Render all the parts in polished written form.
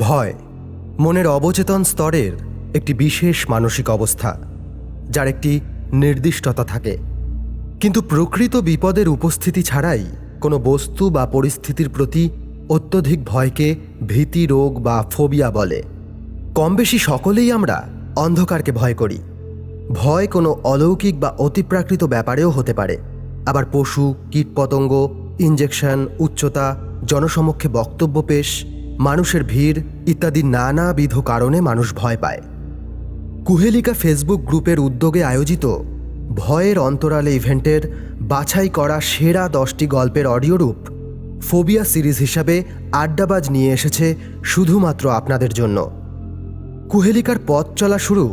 ভয় মনের অবচেতন স্তরের একটি বিশেষ মানসিক অবস্থা, যার একটি নির্দিষ্টতা থাকে। কিন্তু প্রকৃত বিপদের উপস্থিতি ছাড়াই কোনো বস্তু বা পরিস্থিতির প্রতি অত্যধিক ভয়কে ভীতি রোগ বা ফোবিয়া বলে। কম বেশি সকলেই আমরা অন্ধকারকে ভয় করি। ভয় কোনো অলৌকিক বা অতিপ্রাকৃত ব্যাপারেও হতে পারে। আবার পশু, কীটপতঙ্গ, ইঞ্জেকশন, উচ্চতা, জনসমক্ষে বক্তব্য পেশ, মানুষের ভিড় ইত্যাদি নানাবিধ কারণে মানুষ ভয় পায়। কুহেলিকা ফেসবুক গ্রুপের উদ্যোগে আয়োজিত ভয়ের অন্তরালে ইভেন্টের বাছাই করা সেরা 10টি গল্পের অডিওরূপ ফোবিয়া সিরিজ হিসাবে আড্ডাবাজ নিয়ে এসেছে শুধুমাত্র আপনাদের জন্য। কুহেলিকার পথ চলা শুরু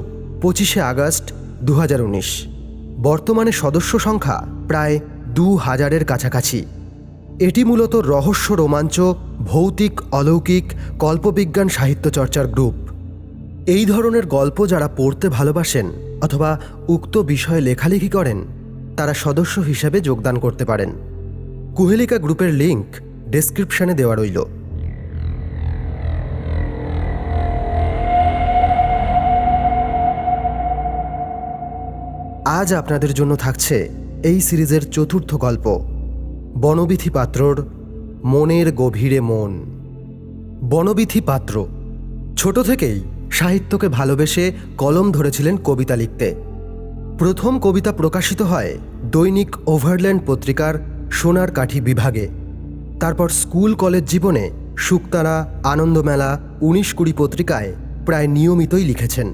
25শে আগস্ট 2019। বর্তমানে সদস্য সংখ্যা প্রায় 2000-এর কাছাকাছি। এটি মূলত রহস্য, রোমাঞ্চ, ভৌতিক, অলৌকিক, কল্পবিজ্ঞান সাহিত্য চর্চার গ্রুপ। এই ধরনের গল্প যারা পড়তে ভালোবাসেন অথবা উক্ত বিষয়ে লেখালেখি করেন, তারা সদস্য হিসেবে যোগদান করতে পারেন। কুহেলিকা গ্রুপের লিংক ডেসক্রিপশনে দেওয়া রইল। আজ আপনাদের জন্য থাকছে এই সিরিজের চতুর্থ গল্প, বনবিথি পাত্রর মনের গভীরে মন। বনবিথি পাত্র ছোট থেকেই সাহিত্যকে ভালোবেসে কলম ধরেছিলেন কবিতা লিখতে। প্রথম কবিতা প্রকাশিত হয় দৈনিক ওভারল্যান্ড পত্রিকার সোনার কাঠি বিভাগে। তারপর স্কুল কলেজ জীবনে শুকতারা, আনন্দমেলা, 19-20 পত্রিকায় প্রায় নিয়মিতই লিখেছেন।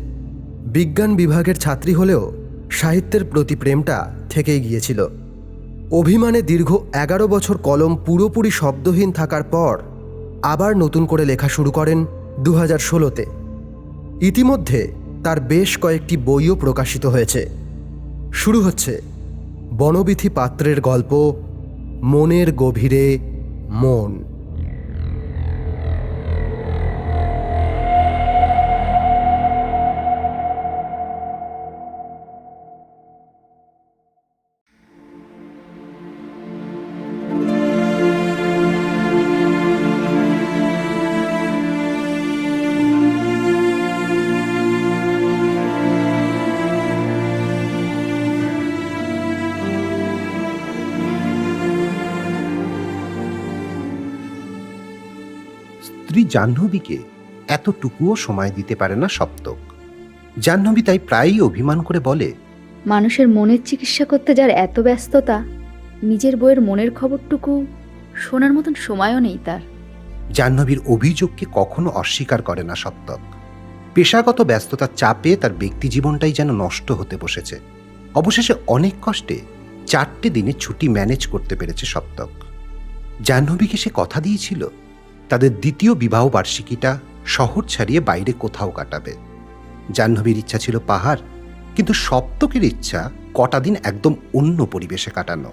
বিজ্ঞান বিভাগের ছাত্রী হলেও সাহিত্যের প্রতি প্রেমটা থেকেই গিয়েছিল। অভিমানে দীর্ঘ 11 বছর কলম পুরোপুরি শব্দহীন থাকার পর আবার নতুন করে লেখা শুরু করেন 2016-তে। ইতিমধ্যে তার বেশ কয়েকটি বইও প্রকাশিত হয়েছে। শুরু হচ্ছে বনবিথি পাত্রের গল্প, মনের গভীরে মন। স্ত্রী জাহ্নবীকে এতটুকুও সময় দিতে পারে না সপ্তক। জাহ্নবী তাই প্রায়ই অভিমান করে বলে, মানুষের মনের চিকিৎসা করতে যার এত ব্যস্ততা, নিজের বইয়ের মনের খবরটুকু শোনার মতন সময়ও নেই তার। জাহ্নবীর অভিযোগকে কখনো অস্বীকার করে না সপ্তক। পেশাগত ব্যস্ততার চাপে তার ব্যক্তি জীবনটাই যেন নষ্ট হতে বসেছে। অবশেষে অনেক কষ্টে 4টে দিনের ছুটি ম্যানেজ করতে পেরেছে সপ্তক। জাহ্নবীকে সে কথা দিয়েছিল তাদের দ্বিতীয় বিবাহ বার্ষিকীটা শহর ছাড়িয়ে বাইরে কোথাও কাটাবে। জাহ্নবীর ইচ্ছা ছিল পাহাড়, কিন্তু সপ্তকের ইচ্ছা কটা দিন একদম অন্য পরিবেশে কাটানো।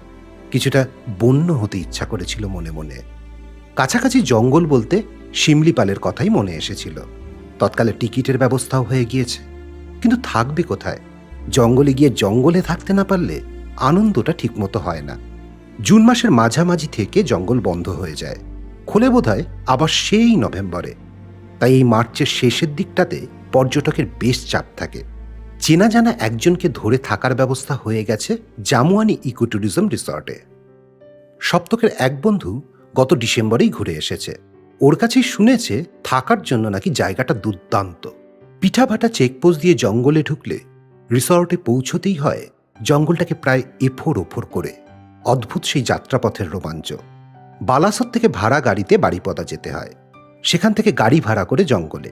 কিছুটা বন্য হতে ইচ্ছা করেছিল মনে মনে। কাছাকাছি জঙ্গল বলতে শিমলিপালের কথাই মনে এসেছিল। তৎকালে টিকিটের ব্যবস্থাও হয়ে গিয়েছে, কিন্তু থাকবে কোথায়? জঙ্গলে গিয়ে জঙ্গলে থাকতে না পারলে আনন্দটা ঠিকমতো হয় না। জুন মাসের মাঝামাঝি থেকে জঙ্গল বন্ধ হয়ে যায়, খোলে বোধহয় আবার সেই নভেম্বরে। তাই এই মার্চের শেষের দিকটাতে পর্যটকের বেশ চাপ থাকে। চেনা জানা একজনকে ধরে থাকার ব্যবস্থা হয়ে গেছে জামুয়ানি ইকোট্যুরিজম রিসর্টে। সপ্তকের এক বন্ধু গত ডিসেম্বরেই ঘুরে এসেছে। ওর কাছেই শুনেছে থাকার জন্য নাকি জায়গাটা দুর্দান্ত। পিঠাভাটা চেকপোস্ট দিয়ে জঙ্গলে ঢুকলে রিসর্টে পৌঁছতেই হয় জঙ্গলটাকে প্রায় এফোর ওফোর করে। অদ্ভুত সেই যাত্রাপথের রোমাঞ্চ। বালাসর থেকে ভাড়া গাড়িতে বাড়িপদা যেতে হয়, সেখান থেকে গাড়ি ভাড়া করে জঙ্গলে।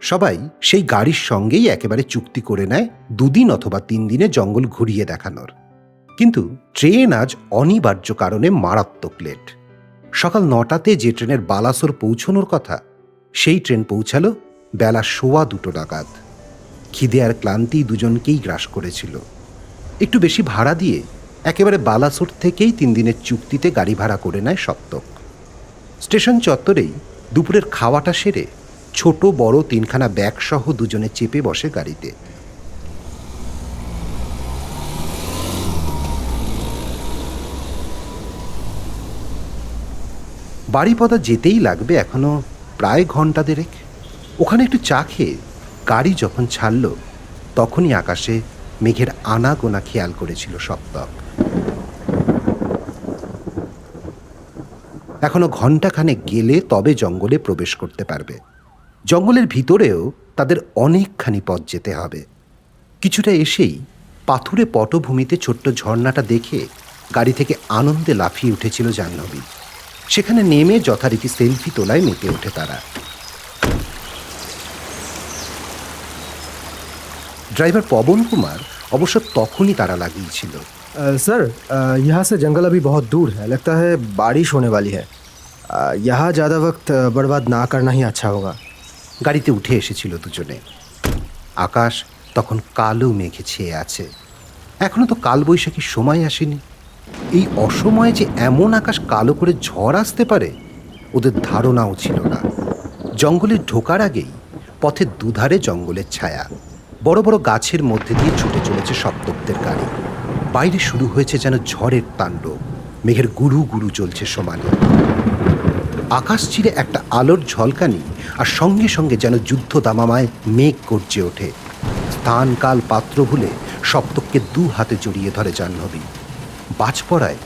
সবাই সেই গাড়ির সঙ্গেই একেবারে চুক্তি করে নেয় 2 দিন অথবা 3 দিনে জঙ্গল ঘুরিয়ে দেখানোর। কিন্তু ট্রেন আজ অনিবার্য কারণে মারাত্মক লেট। সকাল 9টাতে যে ট্রেনের বালাসর পৌঁছানোর কথা, সেই ট্রেন পৌঁছালো বেলা 2:15 নাগাদ। খিদে আর ক্লান্তি দুজনকেই গ্রাস করেছিল। একটু বেশি ভাড়া দিয়ে একেবারে বালাসোর থেকেই 3 দিনের চুক্তিতে গাড়ি ভাড়া করে নেয় সপ্তক। স্টেশন চত্বরেই দুপুরের খাওয়াটা সেরে ছোট বড় 3খানা ব্যাগ সহ দুজনে চেপে বসে গাড়িতে। বাড়িপদা যেতেই লাগবে এখনো প্রায় ঘন্টা দেড়েক। ওখানে একটু চা খেয়ে গাড়ি যখন ছাড়ল, তখনই আকাশে মেঘের আনাগোনা খেয়াল করেছিল সপ্তক। এখনো ঘণ্টাখানেক গেলে তবে জঙ্গলে প্রবেশ করতে পারবে। জঙ্গলের ভিতরেও তাদের অনেকখানি পথ যেতে হবে। কিছুটা এসেই পাথুরে পটভূমিতে ছোট্ট ঝর্ণাটা দেখে গাড়ি থেকে আনন্দে লাফিয়ে উঠেছিল জাহ্নবী। সেখানে নেমে যথারীতি সেলফি তোলায় মেতে ওঠে তারা। ড্রাইভার পবন কুমার অবশ্য তখনই তারা লাগিয়েছিল। सर यहाँ से जंगल अभी बहुत दूर है, लगता है बारिश होने वाली है। यहाँ ज़्यादा वक्त बर्बाद ना करना ही अच्छा होगा। গাড়িতে উঠে এসেছিল দুজনে। আকাশ তখন কালো মেঘে ছেয়ে আছে। এখনো তো কালবৈশাখীর সময় আসেনি। এই অসময়ে যে এমন আকাশ কালো করে ঝড় আসতে পারে ওদের ধারণাও ছিল না। জঙ্গলে ঢোকার আগেই পথের দুধারে জঙ্গলের ছায়া, বড় বড় গাছের মধ্যে দিয়ে ছুটে চলেছে সপ্তকদের গাড়ি। বাইরে শুরু হয়েছে যেন ঝড়ের তাণ্ডব। মেঘের গুরু গুরু চলছে সমানে। আকাশ চিরে একটা আলোর ঝলকানি, আর সঙ্গে সঙ্গে যেন যুদ্ধ দামামায় মেঘ গর্জে ওঠে। স্থান কাল পাত্র ভুলে সপ্তককে দু হাতে জড়িয়ে ধরে জাহ্নবী। বাজ পড়ায়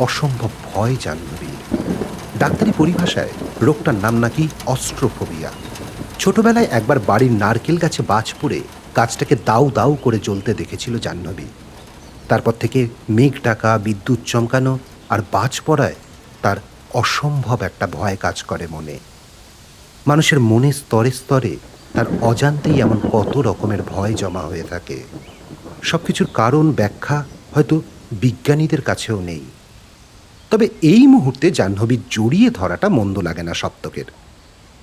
অসম্ভব ভয় জাহ্নবীর। ডাক্তারি পরিভাষায় রোগটার নাম নাকি অস্ট্রোফোবিয়া। ছোটবেলায় একবার বাড়ির নারকেল গাছে বাজ পড়ে গাছটাকে দাউ দাউ করে জ্বলতে দেখেছিল জাহ্নবী। তারপর থেকে মেঘ ডাকা, বিদ্যুৎ চমকানো আর বাজ পড়ায় তার অসম্ভব একটা ভয় কাজ করে মনে। মানুষের মনে স্তরে স্তরে তার অজান্তেই এমন কত রকমের ভয় জমা হয়ে থাকে। সব কিছুর কারণ ব্যাখ্যা হয়তো বিজ্ঞানীদের কাছেও নেই। তবে এই মুহূর্তে জাহ্নবীর জড়িয়ে ধরাটা মন্দ লাগে না সপ্তকের।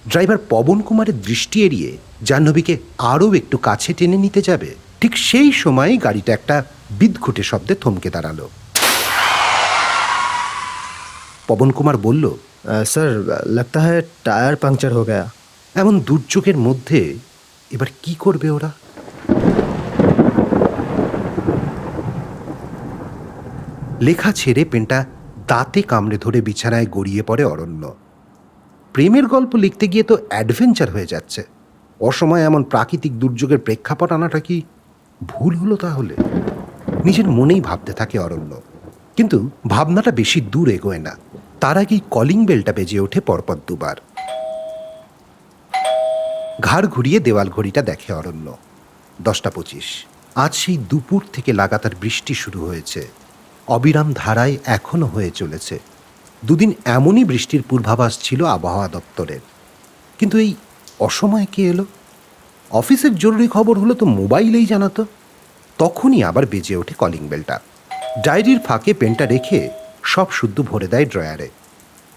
ড্রাইভার পবন কুমারের দৃষ্টি এড়িয়ে জাহ্নবীকে আরও একটু কাছে টেনে নিতে যাবে, ঠিক সেই সময় গাড়িটা একটা বিদঘুটে শব্দে থমকে দাঁড়ালো। পবন কুমার বলল, सर लगता है टायर पंक्चर हो गया। এমন দুর্যোগের মধ্যে এবার কি করবে ওরা? লেখা ছেড়ে পেনটা দাঁতে কামড়ে ধরে বিছানায় গড়িয়ে পড়ে অরণ্য। প্রেমের গল্প লিখতে গিয়ে তো অ্যাডভেঞ্চার হয়ে যাচ্ছে। অসময়ে এমন প্রাকৃতিক দুর্যোগের প্রেক্ষাপট আনাটা কি ভুল হলো তাহলে? নিজের মনেই ভাবতে থাকে অরণ্য, কিন্তু ভাবনাটা বেশি দূর এগোয় না। তার আগেই কলিং বেলটা বেজে ওঠে পরপর দুবার। ঘাড় ঘুরিয়ে দেওয়াল ঘড়িটা দেখে অরণ্য। 10টা 25। আজ সেই দুপুর থেকে লাগাতার বৃষ্টি শুরু হয়েছে। অবিরাম ধারায় এখনো হয়ে চলেছে। দুদিন এমনই বৃষ্টির পূর্বাভাস ছিল আবহাওয়া দপ্তরের। কিন্তু এই অসময়ে কে এলো? অফিসের জরুরি খবর হলো তো মোবাইলেই জানাতো। তখনই আবার বেজে ওঠে কলিং বেলটা। ডায়েরির ফাঁকে পেনটা রেখে সব শুদ্ধ ভরে দেয় ড্রয়ারে।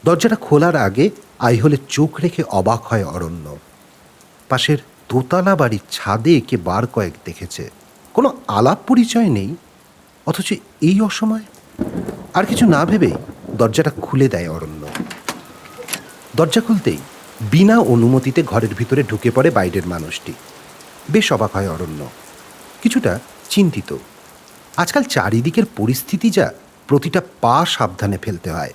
দরজাটা খোলার আগে আইহোলে চোখ রেখে অবাক হয় অরণ্য। পাশের দোতলা বাড়ির ছাদে একে বার কয়েক দেখেছে, কোনো আলাপ পরিচয় নেই, অথচ এই অসময়। আর কিছু না ভেবেই দরজাটা খুলে দেয় অরণ্য। দরজা খুলতেই বিনা অনুমতিতে ঘরের ভিতরে ঢুকে পড়ে বাইরের মানুষটি। বেশ অবাক হয় অরণ্য, কিছুটা চিন্তিত। আজকাল চারিদিকের পরিস্থিতি যা, প্রতিটা পা সাবধানে ফেলতে হয়।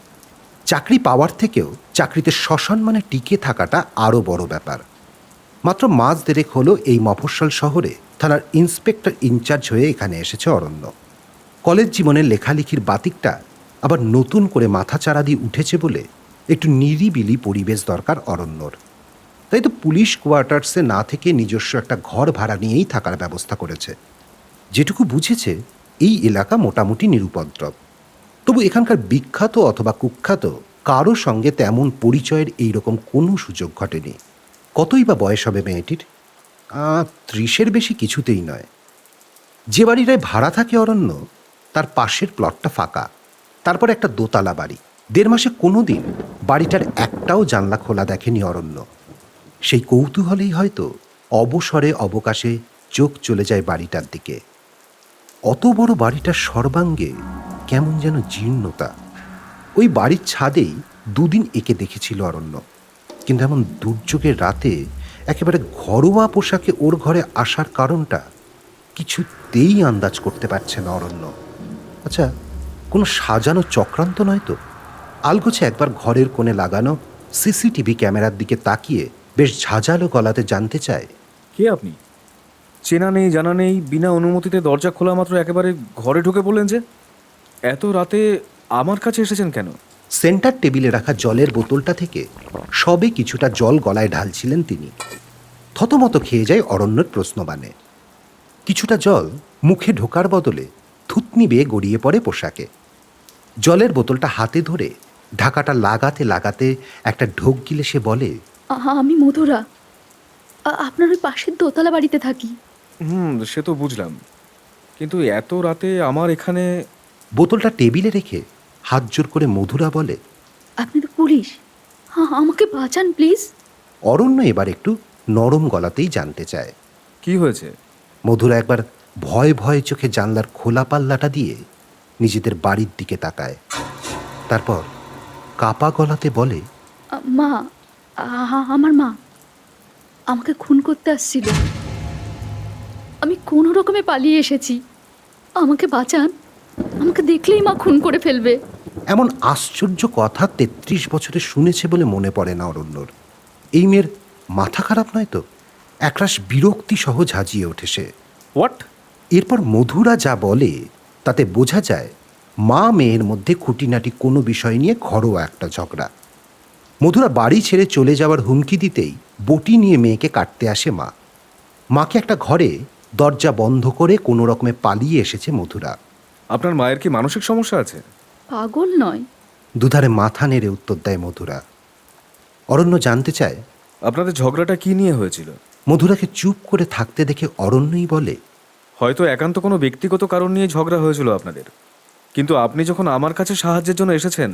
চাকরি পাওয়ার থেকেও চাকরিতে সসম্মানে টিকে থাকাটা আরও বড় ব্যাপার। মাত্র মাস দেড়েক হলো এই মফস্বল শহরে থানার ইন্সপেক্টর ইনচার্জ হয়ে এখানে এসেছে অরণ্য। কলেজ জীবনের লেখালেখির বাতিকটা আবার নতুন করে মাথাচাড়া দিয়ে উঠেছে বলে একটু নিরিবিলি পরিবেশ দরকার অরণ্যর। তাই তো পুলিশ কোয়ার্টার্সে না থেকে নিজস্ব একটা ঘর ভাড়া নিয়েই থাকার ব্যবস্থা করেছে। যেটুকু বুঝেছে এই এলাকা মোটামুটি নিরুপদ্রব। তবু এখানকার বিখ্যাত অথবা কুখ্যাত কারো সঙ্গে তেমন পরিচয়ের এইরকম কোনো সুযোগ ঘটেনি। কতই বা বয়স হবে মেয়েটির? 30-এর বেশি কিছুতেই নয়। যে বাড়িটায় ভাড়া থাকে অরণ্য, তার পাশের প্লটটা ফাঁকা। তারপর একটা দোতলা বাড়ি। 1.5 মাসে কোনো দিন বাড়িটার একটাও জানলা খোলা দেখেনি অরণ্য। সেই কৌতূহলেই হয়তো অবসরে অবকাশে চোখ চলে যায় বাড়িটার দিকে। অত বড় বাড়িটার সর্বাঙ্গে কেমন যেন জীর্ণতা। ওই বাড়ির ছাদেই 2 দিন একে দেখেছিল অরণ্য, কিন্তু এমন দুর্যোগের রাতে একেবারে ঘরোয়া পোশাকে ওর ঘরে আসার কারণটা কিছুতেই আন্দাজ করতে পারছে না অরণ্য। আচ্ছা, কোনো সাজানো চক্রান্ত নয় তো? আলগোছে একবার ঘরের কোণে লাগানো সিসিটিভি ক্যামেরার দিকে তাকিয়ে বেশ ঝাঁঝালো গলাতে জানতে চায়, কে আপনি? চেনা নেই, জানা নেই, বিনা অনুমতিতে দরজা খোলা মাত্র একেবারে ঘরে ঢুকে পড়লেন যে? এত রাতে আমার কাছে এসেছেন কেন? সেন্টার টেবিলে রাখা জলের বোতলটা থেকে সবে কিছুটা জল গলায় ঢালছিলেন তিনি। থতমত খেয়ে যায় অরণ্যর প্রশ্নবাণে। কিছুটা জল মুখে ঢোকার বদলে থুতনি বেয়ে গড়িয়ে পড়ে পোশাকে। জলের বোতলটা হাতে ধরে ঢাকাটা লাগাতে লাগাতে একটা ঢোক গিলে সে বলে, আমি মধুরা, আপনার ওই পাশের দোতলা বাড়িতে থাকি। সে তো বুঝলাম, কিন্তু এত রাতে আমার এখানে? বোতলটা টেবিলে রেখে হাত জোর করে মধুরা বলে, আপনি তো পুলিশ, আমাকে বাঁচান প্লিজ। অরণ্য এবার একটু নরম গলাতেই জানতে চায়। কি হয়েছে? মধুরা একবার ভয় ভয়ে চোখে জানলার খোলা পাল্লাটা দিয়ে নিজেদের বাড়ির দিকে তাকায়। তারপর কাপা গলাতে বলে, মা, আমার মা আমাকে খুন করতে আসছিল। আমি কোনো রকমে পালিয়ে এসেছি, আমাকে বাঁচান। আমাকে দেখলেই মা খুন করে ফেলবে। এমন আশ্চর্য কথা ৩৩ বছরে শুনেছে বলে মনে পড়ে না অরণ্যর। এই মেয়ের মাথা খারাপ নয় তো? একরাশ বিরক্তি সহ ঝাঁঝিয়ে ওঠে সে। হোয়াট? এরপর মধুরা যা বলে তাতে বোঝা যায় মা মেয়ের মধ্যে খুঁটিনাটি কোনো বিষয় নিয়ে ঘরোয়া একটা ঝগড়া। মধুরা বাড়ি ছেড়ে চলে যাওয়ার হুমকি দিতেই বটি নিয়ে মেয়েকে কাটতে আসে মা। মাকে একটা ঘরে দরজা বন্ধ করে কোনো রকমে পালিয়ে এসেছে মধুরা। আপনার মায়ের কি মানসিক সমস্যা আছে? পাগল নয়। দুধারে মাথা নেড়ে উত্তর দেয় মধুরা। অরণ্য জানতে চায়, আপনাদের ঝগড়াটা কি নিয়ে হয়েছিল? মধুরাকে চুপ করে থাকতে দেখে অরণ্যই বলে, হয়তো একান্ত কোনো ব্যক্তিগত কারণ নিয়ে ঝগড়া হয়েছিল আপনাদের, কিন্তু আপনি যখন আমার কাছে সাহায্যের জন্য এসেছেন,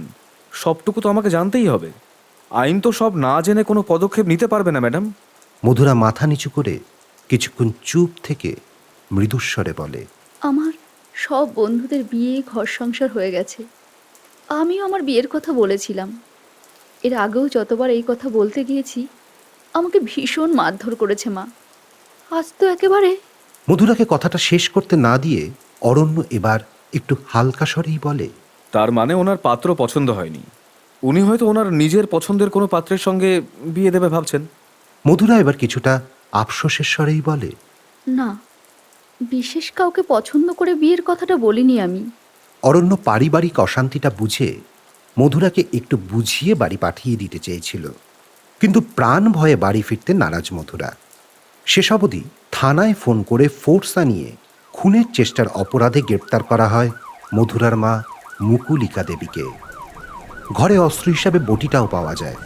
সবটুকু তো আমাকে জানতেই হবে। আইন তো সব না জেনে কোনো পদক্ষেপ নিতে পারবে না ম্যাডাম। মধুরা মাথা নিচু করে কিছুক্ষণ চুপ থেকে মৃদুস্বরে বলে, আমার সব বন্ধুদের বিয়ে, ঘর সংসার হয়ে গেছে। আমিও আমার বিয়ের কথা বলেছিলাম। এর আগেও যতবার এই কথা বলতে গিয়েছি, আমাকে ভীষণ মারধর করেছে মা। আজ তো একেবারে। মধুরাকে কথাটা শেষ করতে না দিয়ে অরণ্য এবার একটু হালকা স্বরেই বলে, তার মানে ওনার পাত্র পছন্দ হয়নি। উনি হয়তো ওনার নিজের পছন্দের কোনো পাত্রের সঙ্গে বিয়ে দেবে ভাবছেন। মধুরা এবার কিছুটা আফসোসের স্বরেই বলে, না, বিশেষ কাউকে পছন্দ করে বিয়ের কথাটা বলিনি আমি। অরণ্য পারিবারিক অশান্তিটা বুঝে মধুরাকে একটু বুঝিয়ে বাড়ি পাঠিয়ে দিতে চেয়েছিল, কিন্তু প্রাণ ভয়ে বাড়ি ফিরতে নারাজ মধুরা। শেষ অবধি থানায় ফোন করে ফোর্স আনিয়ে খুনের চেষ্টার অপরাধে গ্রেপ্তার করা হয় মধুরার মা মুকুলিকা দেবীকে। ঘরে অস্ত্র হিসাবে বটিটাও পাওয়া যায়।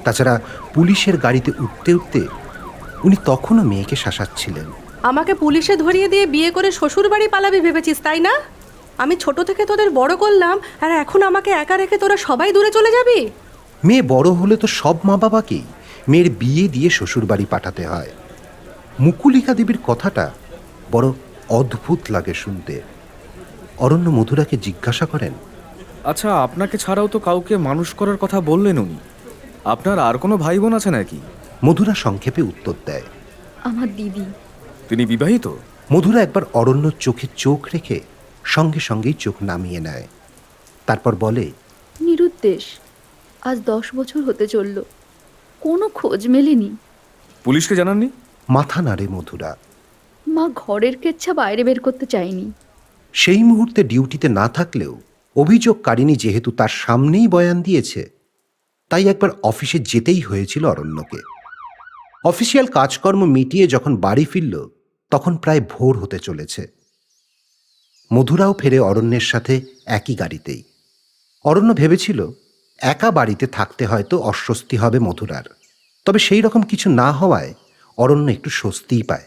তাছাড়া পুলিশের গাড়িতে উঠতে উঠতে উনি তখনও মেয়েকে শাসাচ্ছিলেন। আমাকে পুলিশে ধরিয়ে দিয়ে বিয়ে করে শ্বশুর বাড়ি পালাবি ভেবেছিস, তাই না? আমি ছোট থেকে তোদের বড় করলাম, আর এখন আমাকে একা রেখে তোরা সবাই দূরে চলে যাবি? মেয়ে বড় হলে তো সব মা বাবাকেই মেয়ের বিয়ে দিয়ে শ্বশুর বাড়ি পাঠাতে হয়। মুকুলিকা দেবীর কথাটা বড় অদ্ভুত লাগে শুনতে। অরণ্য মধুরাকে জিজ্ঞাসা করেন, আচ্ছা, আপনাকে ছাড়াও তো কাউকে মানুষ করার কথা বললেন উনি। আপনার আর কোনো ভাই বোন আছে নাকি? মধুরা সংক্ষেপে উত্তর দেয়, আমার দিদি। তিনি বিবাহিত? মধুরা একবার অরণ্যর চোখে চোখ রেখে সঙ্গে সঙ্গেই চোখ নামিয়ে নেয়। তারপর বলে, নিরুদ্দেশ। আজ 10 বছর হতে চলল, কোনো খোঁজ মেলেনি। পুলিশকে জানাননি? মাথা নাড়ে মধুরা। মা ঘরের কেচ্ছা বাইরে বের করতে চায়নি। সেই মুহূর্তে ডিউটিতে না থাকলেও অভিযোগকারিণী যেহেতু তার সামনেই বয়ান দিয়েছে, তাই একবার অফিসে যেতেই হয়েছিল অরণ্যকে। অফিসিয়াল কাজকর্ম মিটিয়ে যখন বাড়ি ফিরল, তখন প্রায় ভোর হতে চলেছে। মধুরাও ফেরে অরণ্যের সাথে একই গাড়িতেই। অরণ্য ভেবেছিল একা বাড়িতে থাকতে হয়তো অস্বস্তি হবে মধুরার, তবে সেই রকম কিছু না হওয়ায় অরণ্য একটু স্বস্তিই পায়।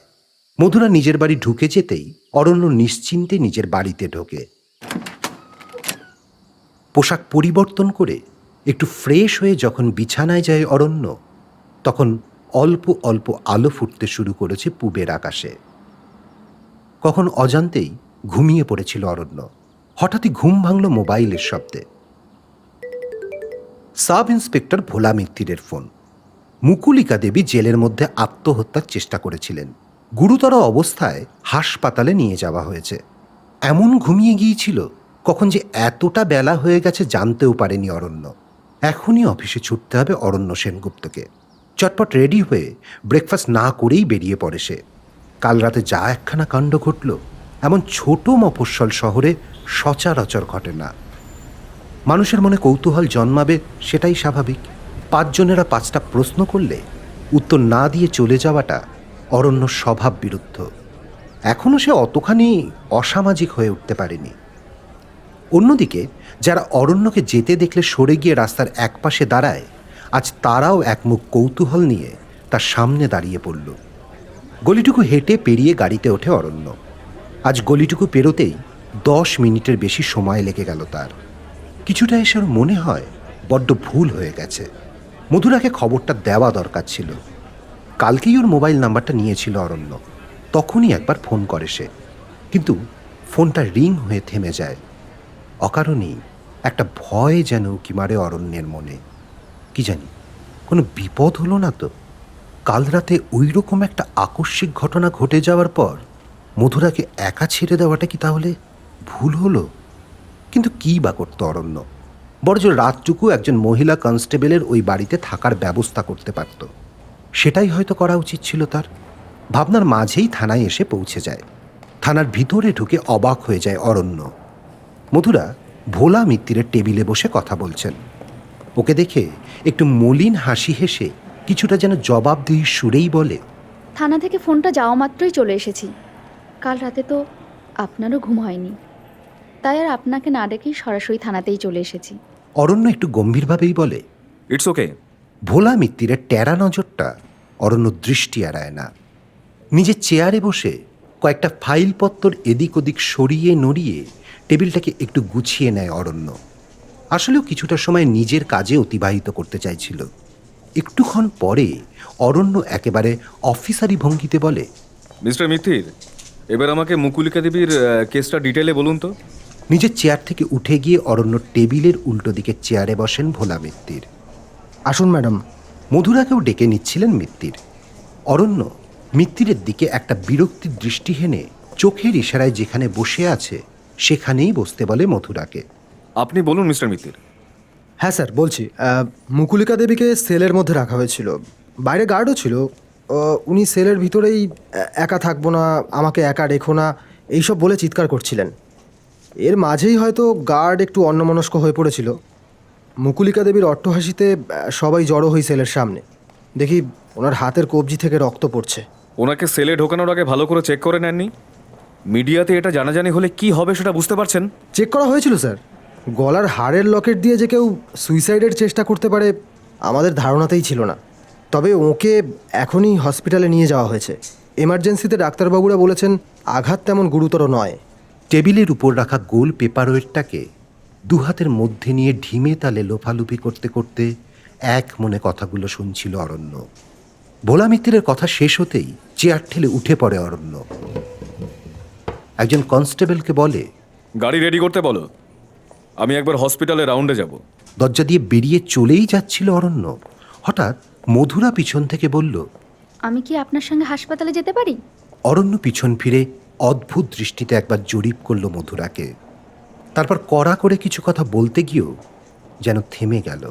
মধুরা নিজের বাড়ি ঢুকে যেতেই অরণ্য নিশ্চিন্তে নিজের বাড়িতে ঢোকে। পোশাক পরিবর্তন করে একটু ফ্রেশ হয়ে যখন বিছানায় যায় অরণ্য, তখন অল্প অল্প আলো ফুটতে শুরু করেছে পূবের আকাশে। কখন অজান্তেই ঘুমিয়ে পড়েছিল অরণ্য। হঠাৎই ঘুম ভাঙল মোবাইলের শব্দে। সাব ইন্সপেক্টর ভোলা মিত্তিরের ফোন। মুকুলিকা দেবী জেলের মধ্যে আত্মহত্যার চেষ্টা করেছিলেন। গুরুতর অবস্থায় হাসপাতালে নিয়ে যাওয়া হয়েছে। এমন ঘুমিয়ে গিয়েছিল, কখন যে এতটা বেলা হয়ে গেছে জানতেও পারেনি অরণ্য। এখনই অফিসে ছুটতে হবে অরণ্য সেনগুপ্তকে। চটপট রেডি হয়ে ব্রেকফাস্ট না করেই বেরিয়ে পড়ে সে। কাল রাতে যা একখানা কাণ্ড ঘটল, এমন ছোট মফস্বল শহরে সচরাচর ঘটে না। মানুষের মনে কৌতূহল জন্মাবে, সেটাই স্বাভাবিক। 5 জনেরা 5টা প্রশ্ন করলে উত্তর না দিয়ে চলে যাওয়াটা অরণ্য স্বভাব বিরুদ্ধ। এখনও সে অতখানি অসামাজিক হয়ে উঠতে পারেনি। অন্যদিকে যারা অরণ্যকে যেতে দেখলে সরে গিয়ে রাস্তার একপাশে দাঁড়ায়, আজ তারাও একমুখ কৌতূহল নিয়ে তার সামনে দাঁড়িয়ে পড়ল। গলিটুকু হেঁটে পেরিয়ে গাড়িতে ওঠে অরণ্য। আজ গলিটুকু পেরোতেই 10 মিনিটের বেশি সময় লেগে গেল তার। কিছুটা এসে ওর মনে হয় বড্ড ভুল হয়ে গেছে। মধুরাকে খবরটা দেওয়া দরকার ছিল। কালকেই ওর মোবাইল নাম্বারটা নিয়েছিল অরণ্য। তখনই একবার ফোন করে সে, কিন্তু ফোনটা রিং হয়ে থেমে যায়। অকারণেই একটা ভয় যেন উকি মারে অরণ্যের মনে। কি জানি, কোনো বিপদ হলো না তো? কাল রাতে ওই রকম একটা আকস্মিক ঘটনা ঘটে যাওয়ার পর মধুরাকে একা ছেড়ে দেওয়াটা কি তাহলে ভুল হলো? কিন্তু কী বা করতো অরণ্য? বড়জোর রাতটুকু একজন মহিলা কনস্টেবলের ওই বাড়িতে থাকার ব্যবস্থা করতে পারত। সেটাই হয়তো করা উচিত ছিল তার। ভাবনার মাঝেই থানায় এসে পৌঁছে যায়। থানার ভিতরে ঢুকে অবাক হয়ে যায় অরণ্য। মধুরা ভোলা মিত্তিরের টেবিলে বসে কথা বলছেন। ওকে দেখে একটু মলিন হাসি হেসে কিছুটা যেন জবাবদিহি সুরেই বলে, থানা থেকে ফোনটা যাওয়া মাত্রই চলে এসেছি। কাল রাতে তো আপনারও ঘুম হয়নি, তাই আর আপনাকে না ডেকেই সরাসরি থানাতেই চলে এসেছি। অরণ্য একটু গম্ভীরভাবেই বলে। It's okay. ভোলা মিত্তিরের টেরা নজরটা অরণ্য দৃষ্টি এড়ায় না। নিজের চেয়ারে বসে কয়েকটা ফাইলপত্তর এদিক ওদিক সরিয়ে নড়িয়ে টেবিলটাকে একটু গুছিয়ে নেয় অরণ্য। আসলেও কিছুটা সময় নিজের কাজে অতিবাহিত করতে চাইছিল। একটুক্ষণ পরে অরণ্য একেবারে অফিসারি ভঙ্গিতে বলে, মিস্টার মিত্তির, এবার আমাকে মুকুলিকা দেবীর কেসটা ডিটেলে বলুন তো। নিজের চেয়ার থেকে উঠে গিয়ে অরণ্য টেবিলের উল্টো দিকে চেয়ারে বসেন ভোলা মিত্তির। আসুন ম্যাডাম। মধুরাকেও ডেকে নিচ্ছিলেন মিত্তির। অরণ্য মিত্তিরের দিকে একটা বিরক্তির দৃষ্টি হেনে চোখের ইশারায় যেখানে বসে আছে সেখানেই বসতে বলে মধুরাকে। আপনি বলুন মিস্টার মিত্তির। হ্যাঁ স্যার, বলছি। মুকুলিকা দেবীকে সেলের মধ্যে রাখা হয়েছিল, বাইরে গার্ডও ছিল। উনি সেলের ভিতরেই একা থাকবো না, আমাকে একা রেখো না, এইসব বলে চিৎকার করছিলেন। এর মাঝেই হয়তো গার্ড একটু অন্যমনস্ক হয়ে পড়েছিল। মুকুলিকা দেবীর অট্টহাসিতে সবাই জড়ো হই সেলের সামনে। দেখি ওনার হাতের কবজি থেকে রক্ত পড়ছে। ওনাকে সেলে ঢোকানোর আগে ভালো করে চেক করে নেননি? মিডিয়াতে এটা জানাজানি হলে কি হবে সেটা বুঝতে পারছেন? চেক করা হয়েছিল স্যার। গলার হাড়ের লকেট দিয়ে যে কেউ সুইসাইডের চেষ্টা করতে পারে আমাদের ধারণাতেই ছিল না। তবে ওকে এখনই হসপিটালে নিয়ে যাওয়া হয়েছে। এমার্জেন্সিতে ডাক্তারবাবুরা বলেছেন আঘাত তেমন গুরুতর নয়। টেবিলের উপর রাখা গোল পেপারওয়েটটাকে দুহাতের মধ্যে নিয়ে ঢিমে তালে লোফালুফি করতে করতে এক মনে কথাগুলো শুনছিল অরণ্য। ভোলা মিত্তিরের কথা শেষ হতেই চেয়ার ঠেলে উঠে পড়ে অরণ্য। একজন কনস্টেবলকে বলে, গাড়ি রেডি করতে বলো, আমি একবার হসপিটালে রাউন্ডে যাব। দরজা দিয়ে বেরিয়ে চলেই যাচ্ছিল অরণ্য। হঠাৎ মধুরা পিছন থেকে বলল, আমি কি আপনার সঙ্গে হাসপাতালে যেতে পারি? অরণ্য পিছন ফিরে অদ্ভুত দৃষ্টিতে একবার জরিপ করল মধুরাকে। তারপর কড়া করে কিছু কথা বলতে গিয়েও যেন থেমে গেল।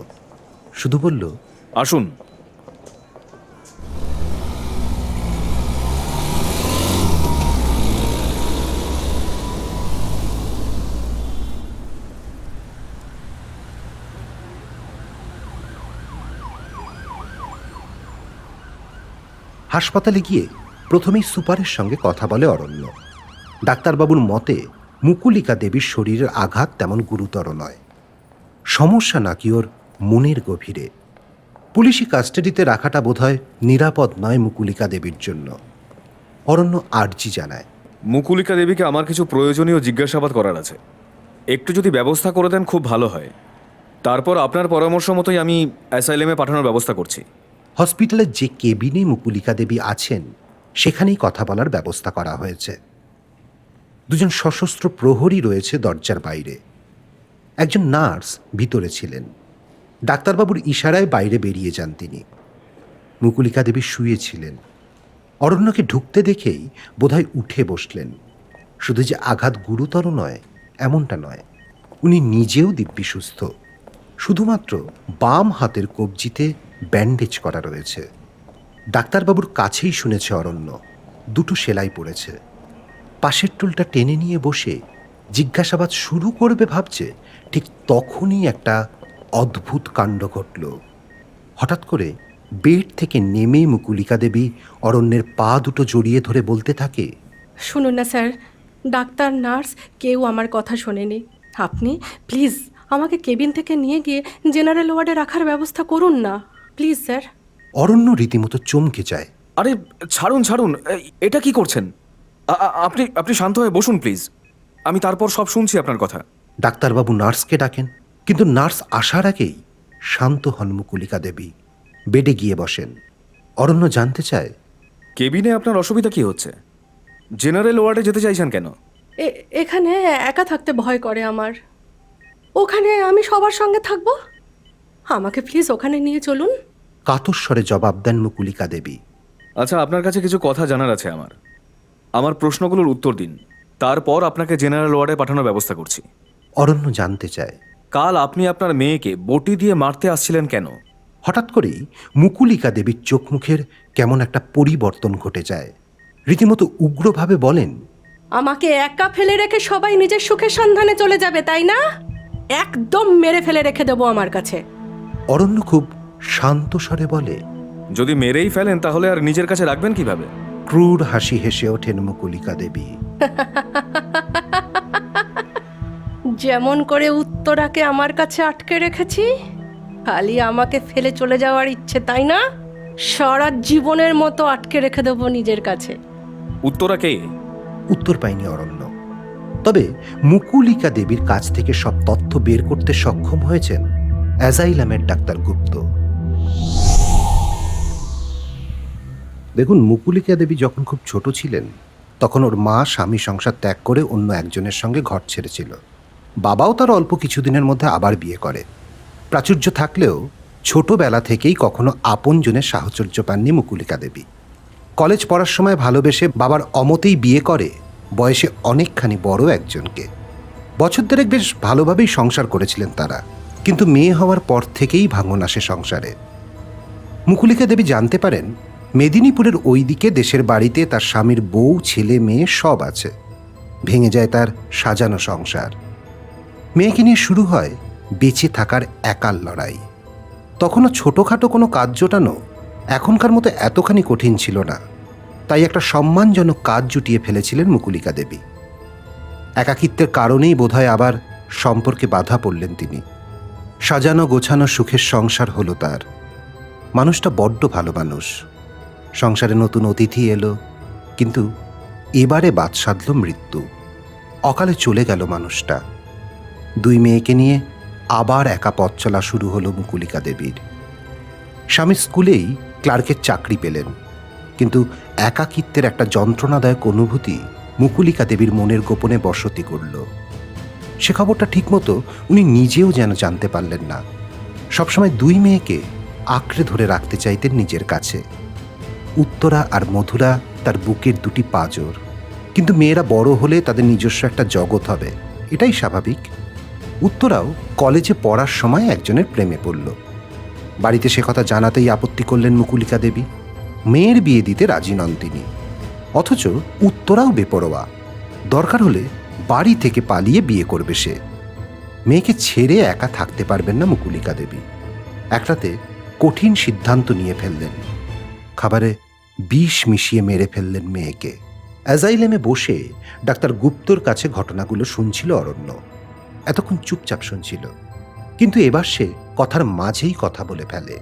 শুধু বলল, আসুন। হাসপাতালে গিয়ে প্রথমেই সুপারের সঙ্গে কথা বলে অরণ্য। ডাক্তারবাবুর মতে মুকুলিকা দেবীর শরীরের আঘাত তেমন গুরুতর নয়। সমস্যা নাকি ওর মনের গভীরে। পুলিশি কাস্টাডিতে রাখাটা বোধহয় নিরাপদ নয় মুকুলিকা দেবীর জন্য। অরণ্য আর্জি জানায়, মুকুলিকা দেবীকে আমার কিছু প্রয়োজনীয় জিজ্ঞাসাবাদ করার আছে, একটু যদি ব্যবস্থা করে দেন খুব ভালো হয়। তারপর আপনার পরামর্শ মতোই আমি অ্যাসাইলেমে পাঠানোর ব্যবস্থা করছি। হসপিটালের যে কেবিনে মুকুলিকা দেবী আছেন সেখানেই কথা বলার ব্যবস্থা করা হয়েছে। দুজন সশস্ত্র প্রহরী রয়েছে দরজার বাইরে। একজন নার্স ভিতরে ছিলেন। ডাক্তারবাবুর ইশারায় বাইরে বেরিয়ে যান তিনি। মুকুলিকা দেবী শুয়েছিলেন। অরণ্যকে ঢুকতে দেখেই বোধহয় উঠে বসলেন। শুধু যে আঘাত গুরুতর নয় এমনটা নয়, উনি নিজেও দিব্যি সুস্থ। শুধুমাত্র বাম হাতের কবজিতে ব্যান্ডেজ করা রয়েছে। ডাক্তারবাবুর কাছেই শুনেছে অরণ্য দুটো সেলাই পড়েছে। পাশের টুলটা টেনে নিয়ে বসে জিজ্ঞাসাবাদ শুরু করবে ভাবছে, ঠিক তখনই একটা অদ্ভুত কাণ্ড ঘটল। হঠাৎ করে বেড থেকে নেমে মুকুলিকা দেবী অরণ্যের পা দুটো জড়িয়ে ধরে বলতে থাকে, শুনুন না স্যার, ডাক্তার নার্স কেউ আমার কথা শোনেনি। আপনি প্লিজ আমাকে কেবিন থেকে নিয়ে গিয়ে জেনারেল ওয়ার্ডে রাখার ব্যবস্থা করুন না, প্লিজ স্যার। অরণ্য রীতিমতো চমকে যায়। আরে ছাড়ুন ছাড়ুন, এটা কি করছেন? আপনি আপনি শান্ত হয়ে বসুন প্লিজ, আমি তারপর সব শুনছি আপনার কথা। ডাক্তারবাবু নার্সকে ডাকেন, কিন্তু নার্স আসার আগেই শান্ত হন মুকুলিকা দেবী। বেডে গিয়ে বসেন। অরণ্য জানতে চায়, কেবিনে আপনার অসুবিধা কি হচ্ছে? জেনারেল ওয়ার্ডে যেতে চাইছেন কেন? এখানে একা থাকতে ভয় করে আমার। ওখানে আমি সবার সঙ্গে থাকবো, আমাকে প্লিজ ওখানে নিয়ে চলুন। কাতর স্বরে জবাব দেন মুকুলিকা দেবী। আচ্ছা, আপনার কাছে কিছু কথা জানার আছে আমার। আমার প্রশ্নগুলোর উত্তর দিন, তারপর আপনাকে জেনারেল ওয়ার্ডে পাঠানোর ব্যবস্থা করছি। অরণ্য জানতে চায়, কাল আপনি আপনার মেয়েকে বটি দিয়ে মারতে আসছিলেন কেন? হঠাৎ করেই মুকুলিকা দেবীর চোখ মুখের কেমন একটা পরিবর্তন ঘটে যায়। রীতিমতো উগ্রভাবে বলেন, আমাকে একা ফেলে রেখে সবাই নিজের সুখের সন্ধানে চলে যাবে, তাই না? একদম মেরে ফেলে রেখে দেবো আমার কাছে। অরণ্য খুব শান্ত স্বরে বলে। যদি মেরেই ফেলেন তাহলে আর নিজের কাছে রাখবেন কিভাবে? ক্রূর হাসি হেসে ওঠেন মুকুলিকা দেবী। যেমন করে উত্তরাকে আমার কাছে আটকে রেখেছি, খালি আমাকে ফেলে চলে যাওয়ার ইচ্ছে, তাই না? সারা জীবনের মতো আটকে রেখে দেবো নিজের কাছে। উত্তরা কে? উত্তর পায়নি অরণ্য। তবে মুকুলিকা দেবীর কাছ থেকে সব তথ্য বের করতে সক্ষম হয়েছেন অ্যাজাইলামের ডাক্তার গুপ্ত। দেখুন, মুকুলিকা দেবী যখন খুব ছোট ছিলেন তখন ওর মা স্বামী সংসার ত্যাগ করে অন্য একজনের সঙ্গে ঘর ছেড়েছিল। বাবাও তার অল্প কিছুদিনের মধ্যে আবার বিয়ে করে। প্রাচুর্য থাকলেও ছোটবেলা থেকেই কখনো আপনজনের সাহচর্য পাননি মুকুলিকা দেবী। কলেজ পড়ার সময় ভালোবেসে বাবার অমতেই বিয়ে করে বয়সে অনেকখানি বড় একজনকে। বছর দেড়েক বেশ ভালোভাবেই সংসার করেছিলেন তারা, কিন্তু মেয়ে হওয়ার পর থেকেই ভাঙন আসে সংসারে। মুকুলিকা দেবী জানতে পারেন মেদিনীপুরের ওই দিকে দেশের বাড়িতে তার স্বামীর বউ ছেলে মেয়ে সব আছে। ভেঙে যায় তার সাজানো সংসার। মেয়েকে নিয়ে শুরু হয় বেঁচে থাকার একাল লড়াই। তখনও ছোটোখাটো কোনো কাজ জোটানো এখনকার মতো এতখানি কঠিন ছিল না, তাই একটা সম্মানজনক কাজ জুটিয়ে ফেলেছিলেন মুকুলিকা দেবী। একাকিত্বের কারণেই বোধহয় আবার সম্পর্কে বাধা পড়লেন তিনি। সাজানো গোছানো সুখের সংসার হলো তার। মানুষটা বড্ড ভালো মানুষ। সংসারে নতুন অতিথি এলো, কিন্তু এবারে বাদ সাধল মৃত্যু। অকালে চলে গেল মানুষটা। দুই মেয়েকে নিয়ে আবার একা পথ চলা শুরু হলো মুকুলিকা দেবীর। স্বামী স্কুলেই ক্লার্কের চাকরি পেলেন, কিন্তু একাকিত্বের একটা যন্ত্রণাদায়ক অনুভূতি মুকুলিকা দেবীর মনের গোপনে বসতি করল। সে খবরটা ঠিকমতো উনি নিজেও যেন জানতে পারলেন না। সবসময় দুই মেয়েকে আঁকড়ে ধরে রাখতে চাইতেন নিজের কাছে। উত্তরা আর মধুরা তার বুকের দুটি পাঁজর, কিন্তু মেয়েরা বড় হলে তাদের নিজস্ব একটা জগৎ হবে, এটাই স্বাভাবিক। উত্তরাও কলেজে পড়ার সময় একজনের প্রেমে পড়ল। বাড়িতে সে কথা জানাতেই আপত্তি করলেন মুকুলিকা দেবী। মেয়ের বিয়ে দিতে রাজি নন তিনি। অথচ উত্তরাও বেপরোয়া। দরকার হলে বাড়ি থেকে পালিয়ে বিয়ে করবে সে। মেয়েকে ছেড়ে একা থাকতে পারবেন না মুকুলিকা দেবী। একটাতে কঠিন সিদ্ধান্ত নিয়ে ফেললেন। খাবারে বিষ মিশিয়ে মেরে ফেললেন মেয়েকে। অ্যাজাইলেমে বসে ডাক্তার গুপ্তর কাছে ঘটনাগুলো শুনছিল অরণ্য। এতক্ষণ চুপচাপ শুনছিল, কিন্তু এবার সে কথার মাঝেই কথা বলে ফেলে।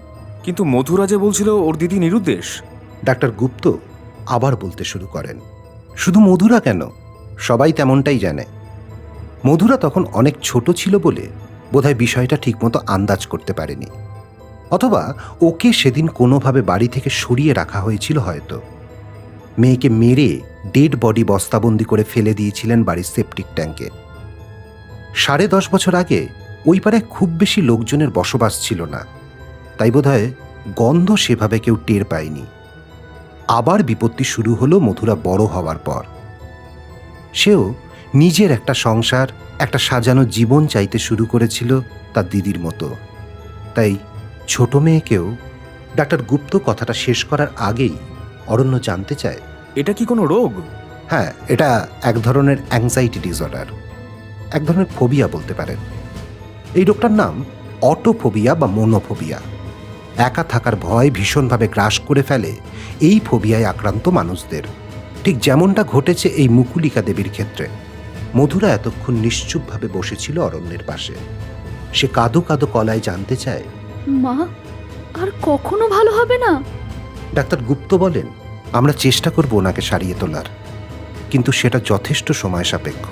কিন্তু মধুরা যে বলছিল ওর দিদি নিরুদ্দেশ। ডাক্তার গুপ্ত আবার বলতে শুরু করেন, শুধু মধুরা কেন, সবাই তেমনটাই জানে। মধুরা তখন অনেক ছোট ছিল বলে বোধহয় বিষয়টা ঠিকমতো আন্দাজ করতে পারেনি, অথবা ওকে সেদিন কোনোভাবে বাড়ি থেকে সরিয়ে রাখা হয়েছিল হয়তো। মেয়েকে মেরে ডেড বডি বস্তাবন্দি করে ফেলে দিয়েছিলেন বাড়ির সেপটিক ট্যাঙ্কে। 10.5 বছর আগে ওই পাড়ায় খুব বেশি লোকজনের বসবাস ছিল না, তাই বোধহয় গন্ধ সেভাবে কেউ টের পায়নি। আবার বিপত্তি শুরু হলো মধুরা বড় হওয়ার পর। সেও নিজের একটা সংসার, একটা সাজানো জীবন চাইতে শুরু করেছিল তার দিদির মতো। তাই ছোট মেয়েকেও ডাক্তার গুপ্ত কথাটা শেষ করার আগেই অরণ্য জানতে চায়, এটা কি কোনো রোগ? হ্যাঁ, এটা এক ধরনের অ্যাংজাইটি ডিসঅর্ডার, এক ধরনের ফোবিয়া বলতে পারেন। এই রোগটার নাম অটোফোবিয়া বা মোনোফোবিয়া। একা থাকার ভয় ভীষণভাবে গ্রাস করে ফেলে এই ফোবিয়ায় আক্রান্ত মানুষদের, ঠিক যেমনটা ঘটেছে এই মুকুলিকা দেবীর ক্ষেত্রে। মধুরা এতক্ষণ নিশ্চুপভাবে বসেছিল অরণ্যের পাশে। সে কাঁদো কাঁদো গলায় জানতে চায়, মা, আর কখনো ভালো হবে না? ডাক্তার গুপ্ত বলেন, আমরা চেষ্টা করব ওনাকে সারিয়ে তোলার, কিন্তু সেটা যথেষ্ট সময় সাপেক্ষ।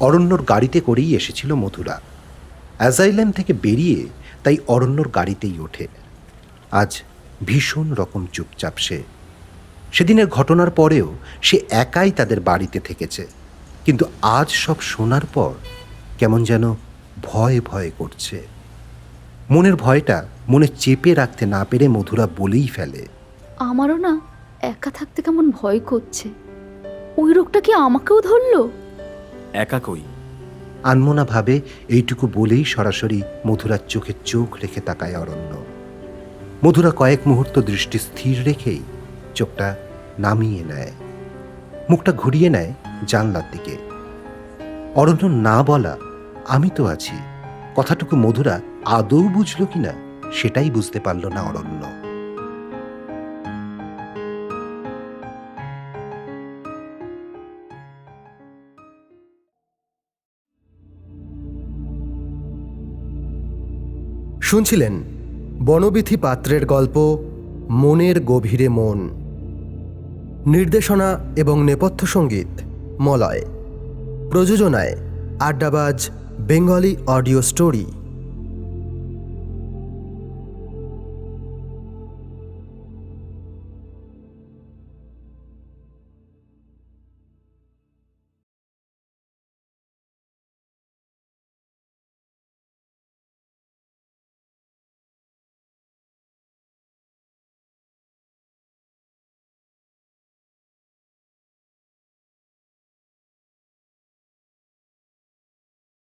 অরণ্যর গাড়িতে করেই এসেছিল মধুরা। অ্যাজাইল্যাম থেকে বেরিয়ে তাই অরণ্যর গাড়িতেই ওঠে। আজ ভীষণ রকম চুপচাপ সে। সেদিনের ঘটনার পরেও সে একাই তাদের বাড়িতে থেকেছে, কিন্তু আজ সব শোনার পর কেমন যেন ভয় ভয় করছে। মনের ভয়টা মনে চেপে রাখতে না পেরে মধুরা বলেই ফেলে, আমারও না একা থাকতে কেমন ভয় করছে। ওই রোগটা কি আমাকেও ধরলো? একা কই? আনমনা ভাবে এইটুকু বলেই সরাসরি মধুরার চোখে চোখ রেখে তাকায় অরণ্য। মধুরা কয়েক মুহূর্ত দৃষ্টি স্থির রেখেই চোখটা নামিয়ে নেয়, মুখটা ঘুরিয়ে নেয় জানলার দিকে। অরণ্য না বলা আমি তো আছি কথাটুকু মধুরা আদৌ বুঝল কিনা সেটাই বুঝতে পারল না অরণ্য। শুনছিলেন বনবিথি পাত্রের গল্প মনের গভীরে মন। নির্দেশনা এবং নেপথ্য সঙ্গীত মলয়। প্রযোজনায় আড্ডাবাজ বেঙ্গলি অডিও স্টোরি।